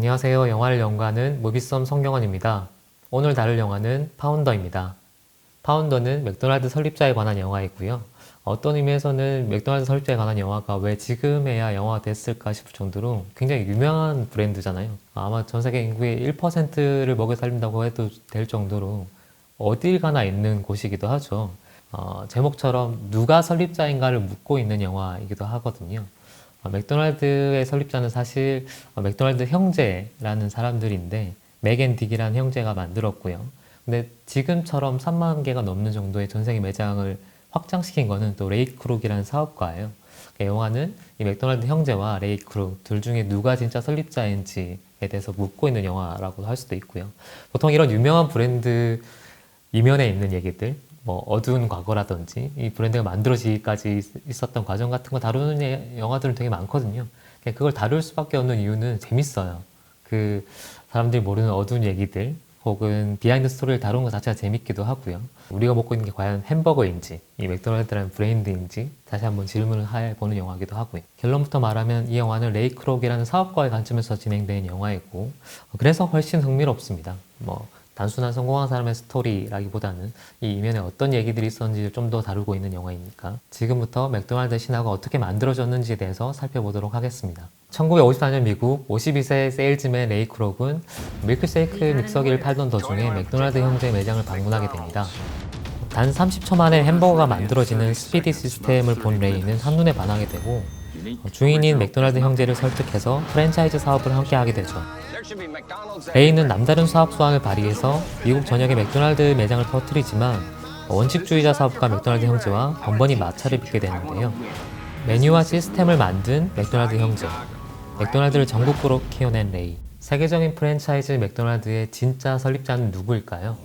안녕하세요. 영화를 연구하는 무비썸 성경원입니다. 오늘 다룰 영화는 파운더입니다. 파운더는 맥도날드 설립자에 관한 영화이고요. 어떤 의미에서는 맥도날드 설립자에 관한 영화가 왜 지금에야 영화가 됐을까 싶을 정도로 굉장히 유명한 브랜드잖아요. 아마 전 세계 인구의 1%를 먹여 살린다고 해도 될 정도로 어딜 가나 있는 곳이기도 하죠. 제목처럼 누가 설립자인가를 묻고 있는 영화이기도 하거든요. 맥도날드의 설립자는 사실 맥도날드 형제라는 사람들인데 맥 앤 딕이라는 형제가 만들었고요. 근데 지금처럼 3만 개가 넘는 정도의 전 세계 매장을 확장시킨 거는 또 레이 크룩이라는 사업가예요. 그러니까 영화는 이 맥도날드 형제와 레이 크룩 둘 중에 누가 진짜 설립자인지에 대해서 묻고 있는 영화라고 할 수도 있고요. 보통 이런 유명한 브랜드 이면에 있는 얘기들, 뭐 어두운 과거라든지 이 브랜드가 만들어지기까지 있었던 과정 같은 거 다루는 영화들은 되게 많거든요. 그걸 다룰 수밖에 없는 이유는 재밌어요. 그 사람들이 모르는 어두운 얘기들 혹은 비하인드 스토리를 다루는 것 자체가 재밌기도 하고요. 우리가 먹고 있는 게 과연 햄버거인지 이 맥도날드라는 브랜드인지 다시 한번 질문을 해보는 영화이기도 하고요. 결론부터 말하면 이 영화는 레이 크록이라는 사업가의 관점에서 진행된 영화이고 그래서 훨씬 흥미롭습니다. 단순한 성공한 사람의 스토리라기보다는 이 이면에 어떤 얘기들이 있었는지를 좀 더 다루고 있는 영화이니까 지금부터 맥도날드 신화가 어떻게 만들어졌는지에 대해서 살펴보도록 하겠습니다. 1954년 미국 52세 세일즈맨 레이 크록은 밀크쉐이크 믹서기를 팔던 도중에 맥도날드 형제의 매장을 방문하게 됩니다. 단 30초 만에 햄버거가 만들어지는 스피디 시스템을 본 레이는 한눈에 반하게 되고 주인인 맥도날드 형제를 설득해서 프랜차이즈 사업을 함께 하게 되죠. 레이는 남다른 사업 수완을 발휘해서 미국 전역에 맥도날드 매장을 퍼뜨리지만 원칙주의자 사업가 맥도날드 형제와 번번이 마찰을 빚게 되는데요. 메뉴와 시스템을 만든 맥도날드 형제, 맥도날드를 전국구로 키워낸 레이. 세계적인 프랜차이즈 맥도날드의 진짜 설립자는 누구일까요?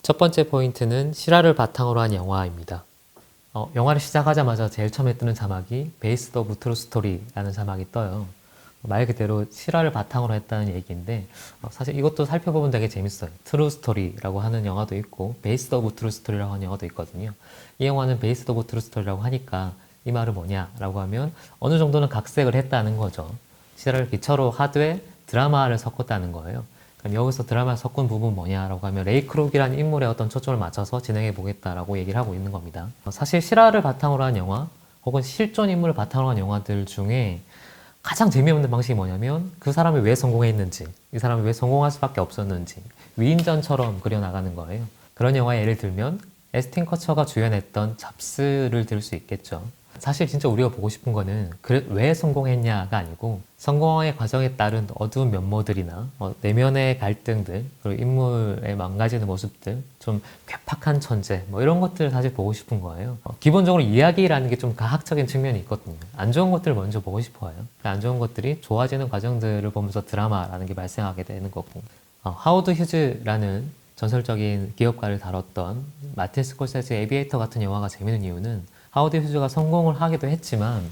첫 번째 포인트는 실화를 바탕으로 한 영화입니다. 영화를 시작하자마자 제일 처음에 뜨는 자막이 베이스드 오브 트루 스토리라는 자막이 떠요. 말 그대로 실화를 바탕으로 했다는 얘기인데 사실 이것도 살펴보면 되게 재밌어요. 트루 스토리라고 하는 영화도 있고 베이스드 오브 트루 스토리라고 하는 영화도 있거든요. 이 영화는 베이스드 오브 트루 스토리라고 하니까 이 말은 뭐냐라고 하면 어느 정도는 각색을 했다는 거죠. 실화를 기초로 하되 드라마를 섞었다는 거예요. 그럼 여기서 드라마 섞은 부분 뭐냐라고 하면 레이 크룩이라는 인물의 어떤 초점을 맞춰서 진행해 보겠다라고 얘기를 하고 있는 겁니다. 사실 실화를 바탕으로 한 영화 혹은 실존 인물을 바탕으로 한 영화들 중에 가장 재미없는 방식이 뭐냐면 그 사람이 왜 성공했는지 이 사람이 왜 성공할 수밖에 없었는지 위인전처럼 그려나가는 거예요. 그런 영화의 예를 들면 에스틴 커처가 주연했던 잡스를 들 수 있겠죠. 사실 진짜 우리가 보고 싶은 거는 왜 성공했냐가 아니고 성공의 과정에 따른 어두운 면모들이나 내면의 갈등들 그리고 인물의 망가지는 모습들 좀 괴팍한 천재 이런 것들을 사실 보고 싶은 거예요. 기본적으로 이야기라는 게 좀 가학적인 측면이 있거든요. 안 좋은 것들을 먼저 보고 싶어요. 안 좋은 것들이 좋아지는 과정들을 보면서 드라마라는 게 발생하게 되는 거고 하워드 휴즈라는 전설적인 기업가를 다뤘던 마틴 스콜세지의 에비에이터 같은 영화가 재밌는 이유는 하워드 휴즈가 성공을 하기도 했지만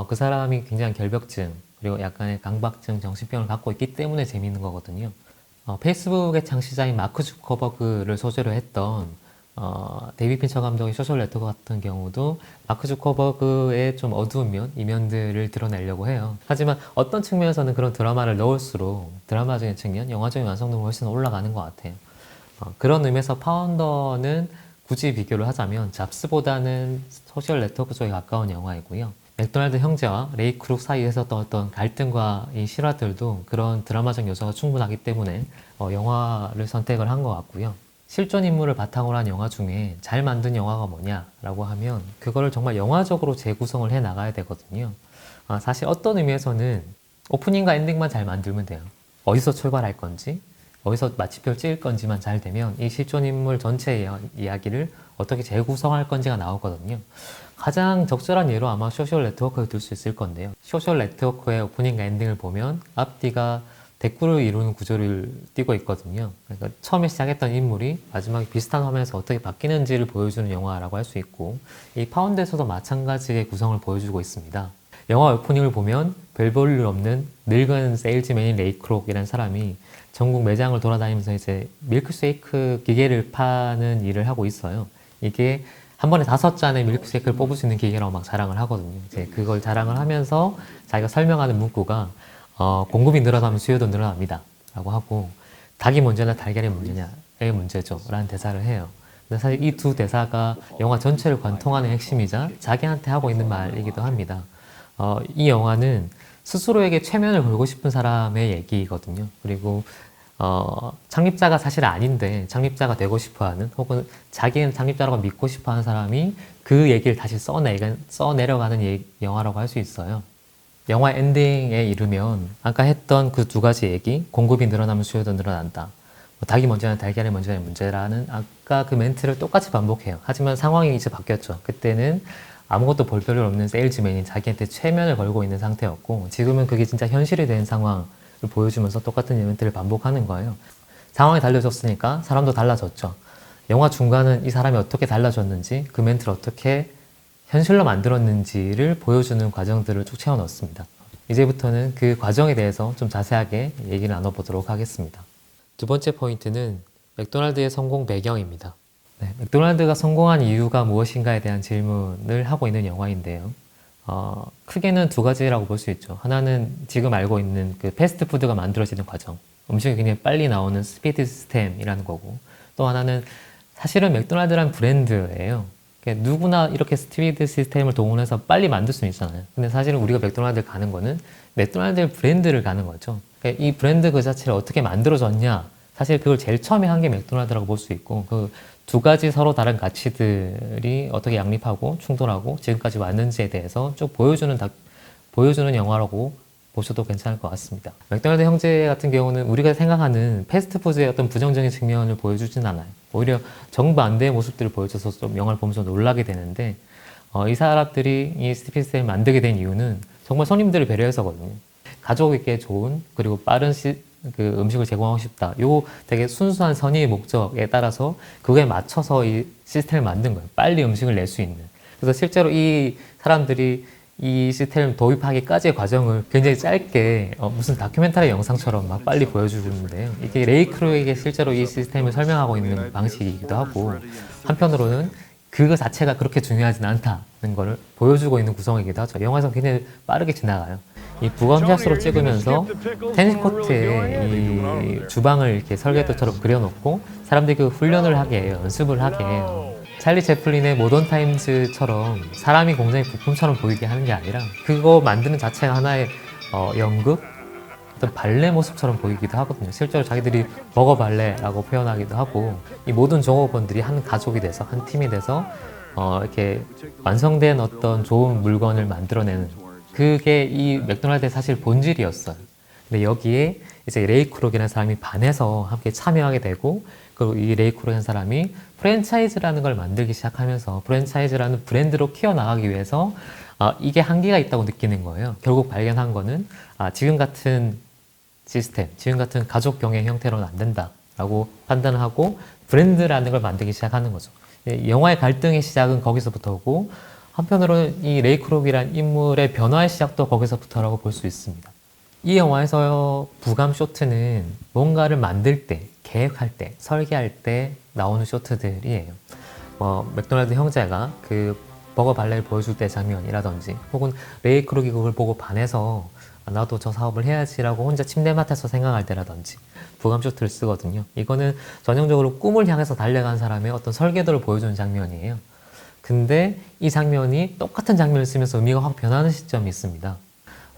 그 사람이 굉장히 결벽증 그리고 약간의 강박증 정신병을 갖고 있기 때문에 재미있는 거거든요. 페이스북의 창시자인 마크 주커버그를 소재로 했던 데이비드 핀처 감독의 소셜 네트워크 같은 경우도 마크 주커버그의 좀 어두운 면, 이면들을 드러내려고 해요. 하지만 어떤 측면에서는 그런 드라마를 넣을수록 드라마적인 측면, 영화적인 완성도가 훨씬 올라가는 것 같아요. 그런 의미에서 파운더는 굳이 비교를 하자면 잡스보다는 소셜 네트워크 쪽에 가까운 영화이고요. 맥도날드 형제와 레이 크룩 사이에서 어떤 갈등과 이 실화들도 그런 드라마적 요소가 충분하기 때문에 영화를 선택을 한 것 같고요. 실존 인물을 바탕으로 한 영화 중에 잘 만든 영화가 뭐냐라고 하면 그거를 정말 영화적으로 재구성을 해 나가야 되거든요. 사실 어떤 의미에서는 오프닝과 엔딩만 잘 만들면 돼요. 어디서 출발할 건지 어디서 마침표를 찍을 건지만 잘 되면 이 실존 인물 전체의 이야기를 어떻게 재구성할 건지가 나오거든요. 가장 적절한 예로 아마 소셜 네트워크를 들 수 있을 건데요. 소셜 네트워크의 오프닝과 엔딩을 보면 앞뒤가 대꾸를 이루는 구조를 띠고 있거든요. 그러니까 처음에 시작했던 인물이 마지막에 비슷한 화면에서 어떻게 바뀌는지를 보여주는 영화라고 할 수 있고 이 파운드에서도 마찬가지의 구성을 보여주고 있습니다. 영화 오프닝을 보면 별 볼 일 없는 늙은 세일즈맨인 레이 크록이라는 사람이 전국 매장을 돌아다니면서 이제 밀크쉐이크 기계를 파는 일을 하고 있어요. 이게 한 번에 5잔의 밀크쉐이크를 뽑을 수 있는 기계라고 막 자랑을 하거든요. 이제 그걸 자랑을 하면서 자기가 설명하는 문구가 공급이 늘어나면 수요도 늘어납니다. 라고 하고 닭이 문제냐 달걀이 문제냐의 문제죠. 라는 대사를 해요. 근데 사실 이 두 대사가 영화 전체를 관통하는 핵심이자 자기한테 하고 있는 말이기도 합니다. 이 영화는 스스로에게 최면을 걸고 싶은 사람의 얘기거든요. 그리고 창립자가 사실 아닌데 창립자가 되고 싶어하는 혹은 자기는 창립자라고 믿고 싶어하는 사람이 그 얘기를 다시 써내려가는 영화라고 할 수 있어요. 영화 엔딩에 이르면 아까 했던 그 두 가지 얘기, 공급이 늘어나면 수요도 늘어난다. 닭이 먼저냐 달걀이 먼저냐 문제라는 아까 그 멘트를 똑같이 반복해요. 하지만 상황이 이제 바뀌었죠. 그때는 아무것도 볼 필요 없는 세일즈맨이 자기한테 최면을 걸고 있는 상태였고 지금은 그게 진짜 현실이 된 상황을 보여주면서 똑같은 멘트를 반복하는 거예요. 상황이 달라졌으니까 사람도 달라졌죠. 영화 중간은 이 사람이 어떻게 달라졌는지 그 멘트를 어떻게 현실로 만들었는지를 보여주는 과정들을 쭉 채워 넣었습니다. 이제부터는 그 과정에 대해서 좀 자세하게 얘기를 나눠보도록 하겠습니다. 두 번째 포인트는 맥도날드의 성공 배경입니다. 네, 맥도날드가 성공한 이유가 무엇인가에 대한 질문을 하고 있는 영화인데요. 크게는 두 가지라고 볼 수 있죠. 하나는 지금 알고 있는 그 패스트푸드가 만들어지는 과정, 음식이 굉장히 빨리 나오는 스피드 시스템이라는 거고, 또 하나는 사실은 맥도날드란 브랜드예요. 그러니까 누구나 이렇게 스피드 시스템을 동원해서 빨리 만들 수는 있잖아요. 근데 사실은 우리가 맥도날드 가는 거는 맥도날드 브랜드를 가는 거죠. 그러니까 이 브랜드 그 자체를 어떻게 만들어졌냐, 사실 그걸 제일 처음에 한 게 맥도날드라고 볼 수 있고, 그 두 가지 서로 다른 가치들이 어떻게 양립하고 충돌하고 지금까지 왔는지에 대해서 쭉 보여주는 영화라고 보셔도 괜찮을 것 같습니다. 맥도날드 형제 같은 경우는 우리가 생각하는 패스트푸드의 어떤 부정적인 측면을 보여주진 않아요. 오히려 정반대의 모습들을 보여줘서 좀 영화를 보면서 놀라게 되는데, 이 사람들이 이 스피드를 만들게 된 이유는 정말 손님들을 배려해서거든요. 가족에게 좋은 그리고 빠른 그 음식을 제공하고 싶다. 요 되게 순수한 선의의 목적에 따라서 그거에 맞춰서 이 시스템을 만든 거예요. 빨리 음식을 낼 수 있는. 그래서 실제로 이 사람들이 이 시스템을 도입하기까지의 과정을 굉장히 짧게 무슨 다큐멘터리 영상처럼 막 빨리 보여주는데요. 이게 레이 크루에게 실제로 이 시스템을 설명하고 있는 방식이기도 하고, 한편으로는 그거 자체가 그렇게 중요하진 않다는 걸 보여주고 있는 구성이기도 하죠. 영화에서 굉장히 빠르게 지나가요. 이 부검샷으로 찍으면서 테니스 코트에 이 주방을 이렇게 설계도처럼 그려놓고 사람들이 그 훈련을 하게 해요. 연습을 하게 해요. 찰리 채플린의 모던 타임즈처럼 사람이 굉장히 부품처럼 보이게 하는 게 아니라 그거 만드는 자체가 하나의 연극? 어떤 발레 모습처럼 보이기도 하거든요. 실제로 자기들이 버거 발레라고 표현하기도 하고, 이 모든 종업원들이 한 가족이 돼서 한 팀이 돼서 이렇게 완성된 어떤 좋은 물건을 만들어내는, 그게 이 맥도날드의 사실 본질이었어요. 근데 여기에 이제 레이 크록이라는 사람이 반해서 함께 참여하게 되고, 그리고 이 레이 크록이라는 사람이 프랜차이즈라는 걸 만들기 시작하면서 프랜차이즈라는 브랜드로 키워나가기 위해서 이게 한계가 있다고 느끼는 거예요. 결국 발견한 거는 지금 같은 시스템, 지금 같은 가족 경영 형태로는 안 된다라고 판단을 하고 브랜드라는 걸 만들기 시작하는 거죠. 영화의 갈등의 시작은 거기서부터고, 한편으로는 이 레이 크록이라는 인물의 변화의 시작도 거기서부터라고 볼 수 있습니다. 이 영화에서 부감 쇼트는 뭔가를 만들 때, 계획할 때, 설계할 때 나오는 쇼트들이에요. 맥도날드 형제가 그 버거 발레를 보여줄 때 장면이라든지, 혹은 레이 크록이 그걸 보고 반해서 나도 저 사업을 해야지라고 혼자 침대맡에서 생각할 때라든지 부감 쇼트를 쓰거든요. 이거는 전형적으로 꿈을 향해서 달려간 사람의 어떤 설계도를 보여주는 장면이에요. 근데 이 장면이 똑같은 장면을 쓰면서 의미가 확 변하는 시점이 있습니다.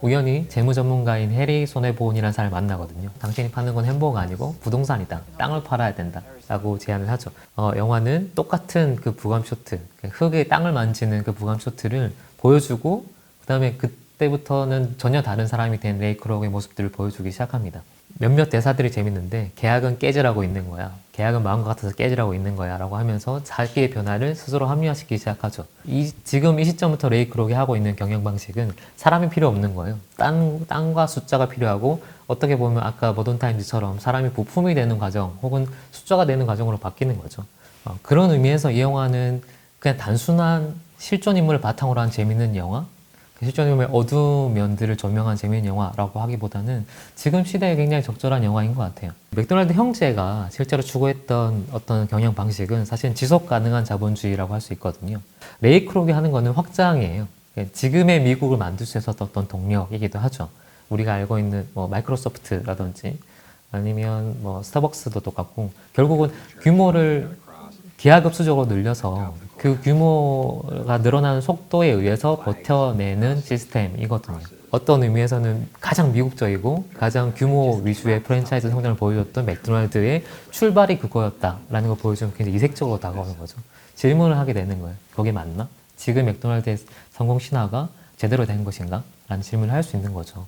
우연히 재무 전문가인 해리 손해보온이라는 사람을 만나거든요. 당신이 파는 건 햄버거가 아니고 부동산이다. 땅을 팔아야 된다. 라고 제안을 하죠. 영화는 똑같은 그 부감 쇼트, 흙의 땅을 만지는 그 부감 쇼트를 보여주고, 그 다음에 그때부터는 전혀 다른 사람이 된 레이 크록의 모습들을 보여주기 시작합니다. 몇몇 대사들이 재밌는데, 계약은 깨지라고 있는 거야. 계약은 마음과 같아서 깨지라고 있는 거야. 라고 하면서 자기의 변화를 스스로 합리화시키기 시작하죠. 지금 이 시점부터 레이 크록이 하고 있는 경영 방식은 사람이 필요 없는 거예요. 땅과 숫자가 필요하고, 어떻게 보면 아까 모던 타임즈처럼 사람이 부품이 되는 과정 혹은 숫자가 되는 과정으로 바뀌는 거죠. 그런 의미에서 이 영화는 그냥 단순한 실존 인물을 바탕으로 한 재밌는 영화? 실존 인물의 어두운 면들을 조명한 재미있는 영화라고 하기보다는 지금 시대에 굉장히 적절한 영화인 것 같아요. 맥도날드 형제가 실제로 추구했던 어떤 경영 방식은 사실 지속 가능한 자본주의라고 할 수 있거든요. 레이 크록이 하는 거는 확장이에요. 지금의 미국을 만들 수 있었던 어떤 동력이기도 하죠. 우리가 알고 있는 뭐 마이크로소프트라든지 아니면 뭐 스타벅스도 똑같고 결국은 규모를 기하급수적으로 늘려서 그 규모가 늘어나는 속도에 의해서 버텨내는 시스템이거든요. 어떤 의미에서는 가장 미국적이고 가장 규모 위주의 프랜차이즈 성장을 보여줬던 맥도날드의 출발이 그거였다라는 걸 보여주면 굉장히 이색적으로 다가오는 거죠. 질문을 하게 되는 거예요. 그게 맞나? 지금 맥도날드의 성공 신화가 제대로 된 것인가? 라는 질문을 할 수 있는 거죠.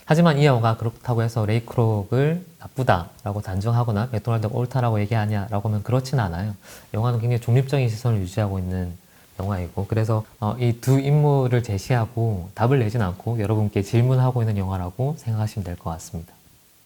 하지만 이 영화가 그렇다고 해서 레이 크록을 나쁘다라고 단정하거나 맥도날드가 옳다라고 얘기하냐라고 하면 그렇진 않아요. 영화는 굉장히 중립적인 시선을 유지하고 있는 영화이고 그래서 이 두 인물을 제시하고 답을 내진 않고 여러분께 질문하고 있는 영화라고 생각하시면 될 것 같습니다.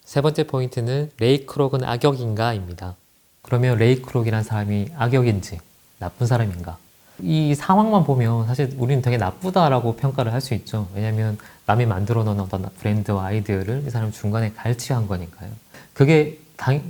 세 번째 포인트는 레이 크록은 악역인가입니다. 그러면 레이 크록이란 사람이 악역인지 나쁜 사람인가? 이 상황만 보면 사실 우리는 되게 나쁘다라고 평가를 할 수 있죠. 왜냐하면 남이 만들어 놓은 어떤 브랜드와 아이디어를 이 사람 중간에 갈취한 거니까요. 그게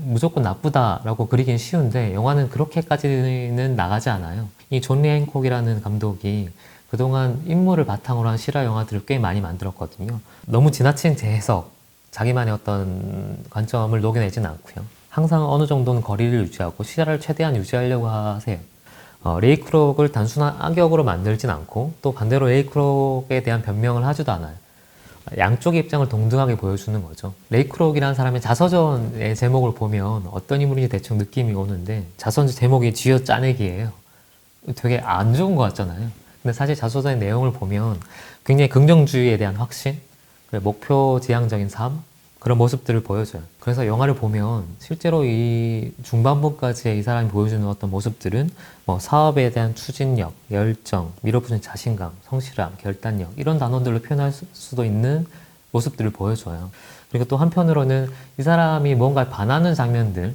무조건 나쁘다라고 그리긴 쉬운데 영화는 그렇게까지는 나가지 않아요. 이 존 리 행콕이라는 감독이 그동안 인물을 바탕으로 한 실화 영화들을 꽤 많이 만들었거든요. 너무 지나친 재해석, 자기만의 어떤 관점을 녹여내지는 않고요. 항상 어느 정도는 거리를 유지하고 시야를 최대한 유지하려고 하세요. 레이 크록을 단순한 악역으로 만들진 않고 또 반대로 레이 크록에 대한 변명을 하지도 않아요. 양쪽의 입장을 동등하게 보여주는 거죠. 레이 크록이라는 사람의 자서전의 제목을 보면 어떤 인물인지 대충 느낌이 오는데 자서전 제목이 쥐어 짜내기예요. 되게 안 좋은 것 같잖아요. 근데 사실 자서전의 내용을 보면 굉장히 긍정주의에 대한 확신, 목표 지향적인 삶, 그런 모습들을 보여줘요. 그래서 영화를 보면 실제로 이 중반부까지의 이 사람이 보여주는 어떤 모습들은 뭐 사업에 대한 추진력, 열정, 밀어붙이는 자신감, 성실함, 결단력 이런 단어들로 표현할 수도 있는 모습들을 보여줘요. 그리고 또 한편으로는 이 사람이 뭔가를 반하는 장면들을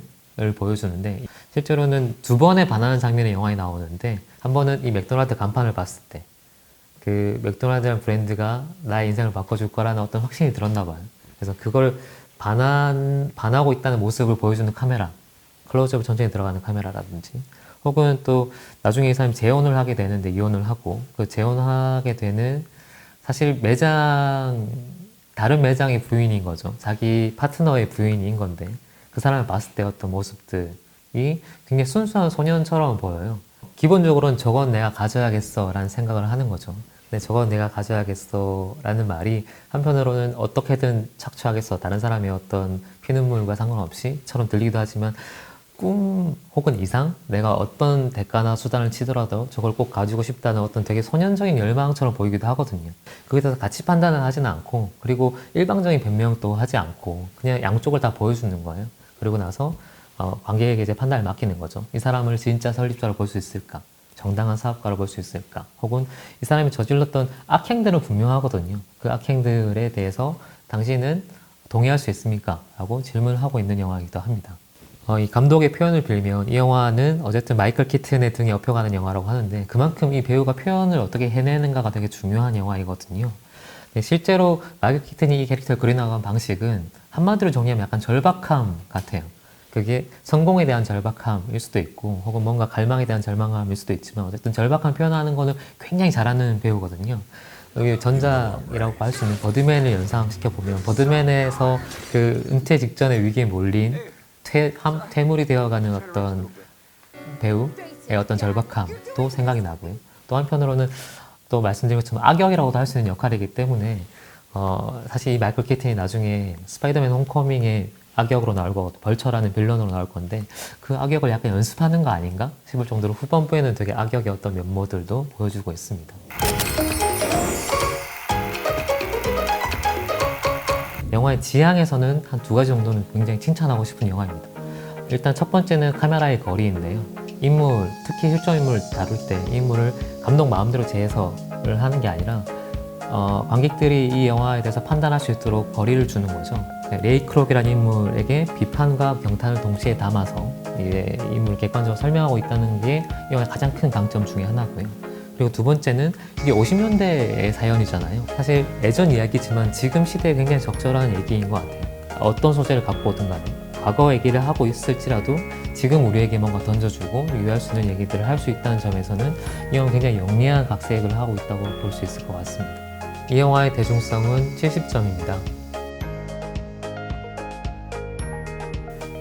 보여주는데 실제로는 두 번의 반하는 장면의 영화에 나오는데 한 번은 이 맥도날드 간판을 봤을 때 그 맥도날드라는 브랜드가 나의 인생을 바꿔줄 거라는 어떤 확신이 들었나 봐요. 그래서 그걸 반하고 있다는 모습을 보여주는 카메라, 클로즈업을 천천히 들어가는 카메라라든지 혹은 또 나중에 이 사람이 재혼을 하게 되는데 이혼을 하고 그 재혼하게 되는 사실 다른 매장의 부인인 거죠. 자기 파트너의 부인인 건데 그 사람을 봤을 때 어떤 모습들이 굉장히 순수한 소년처럼 보여요. 기본적으로는 저건 내가 가져야겠어 라는 생각을 하는 거죠. 근데 저건 내가 가져야겠어 라는 말이 한편으로는 어떻게든 착취하겠어 다른 사람의 어떤 피눈물과 상관없이 처럼 들리기도 하지만 꿈 혹은 이상 내가 어떤 대가나 수단을 치더라도 저걸 꼭 가지고 싶다는 어떤 되게 소년적인 열망처럼 보이기도 하거든요. 거기에 대해서 가치 판단을 하지는 않고 그리고 일방적인 변명도 하지 않고 그냥 양쪽을 다 보여주는 거예요. 그리고 나서 관객에게 이제 판단을 맡기는 거죠. 이 사람을 진짜 설립자로 볼 수 있을까? 정당한 사업가로 볼 수 있을까? 혹은 이 사람이 저질렀던 악행들은 분명하거든요. 그 악행들에 대해서 당신은 동의할 수 있습니까? 라고 질문을 하고 있는 영화이기도 합니다. 이 감독의 표현을 빌면 이 영화는 어쨌든 마이클 키튼의 등에 업혀가는 영화라고 하는데 그만큼 이 배우가 표현을 어떻게 해내는가가 되게 중요한 영화이거든요. 실제로 마이클 키튼이 이 캐릭터를 그려나간 방식은 한마디로 정리하면 약간 절박함 같아요. 그게 성공에 대한 절박함일 수도 있고 혹은 뭔가 갈망에 대한 절망함일 수도 있지만 어쨌든 절박함 표현하는 거는 굉장히 잘하는 배우거든요. 여기 전작이라고 할 수 있는 버드맨을 연상시켜보면 버드맨에서 그 은퇴 직전의 위기에 몰린 퇴물이 되어가는 어떤 배우의 어떤 절박함도 생각이 나고요. 또 한편으로는 또 말씀드린 것처럼 악역이라고도 할 수 있는 역할이기 때문에 사실 이 마이클 키튼이 나중에 스파이더맨 홈커밍에 악역으로 나올 거고 벌처라는 빌런으로 나올 건데 그 악역을 약간 연습하는 거 아닌가 싶을 정도로 후반부에는 되게 악역의 어떤 면모들도 보여주고 있습니다. 영화의 지향에서는 한 두 가지 정도는 굉장히 칭찬하고 싶은 영화입니다. 일단 첫 번째는 카메라의 거리인데요. 인물, 특히 실존 인물을 다룰 때 인물을 감독 마음대로 재해석을 하는 게 아니라 관객들이 이 영화에 대해서 판단할 수 있도록 거리를 주는 거죠. 레이 크록이라는 인물에게 비판과 경탄을 동시에 담아서 이 인물을 객관적으로 설명하고 있다는 게 이 영화의 가장 큰 강점 중에 하나고요. 그리고 두 번째는 이게 50년대의 사연이잖아요. 사실 예전 이야기지만 지금 시대에 굉장히 적절한 얘기인 것 같아요. 어떤 소재를 갖고 오든 간에 과거 얘기를 하고 있을지라도 지금 우리에게 뭔가 던져주고 유의할 수 있는 얘기들을 할 수 있다는 점에서는 이 영화는 굉장히 영리한 각색을 하고 있다고 볼 수 있을 것 같습니다. 이 영화의 대중성은 70점입니다.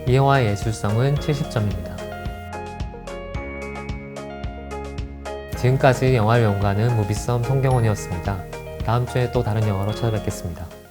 이 영화의 예술성은 70점입니다. 지금까지 영화를 연구하는 무비썸 송경원이었습니다. 다음 주에 또 다른 영화로 찾아뵙겠습니다.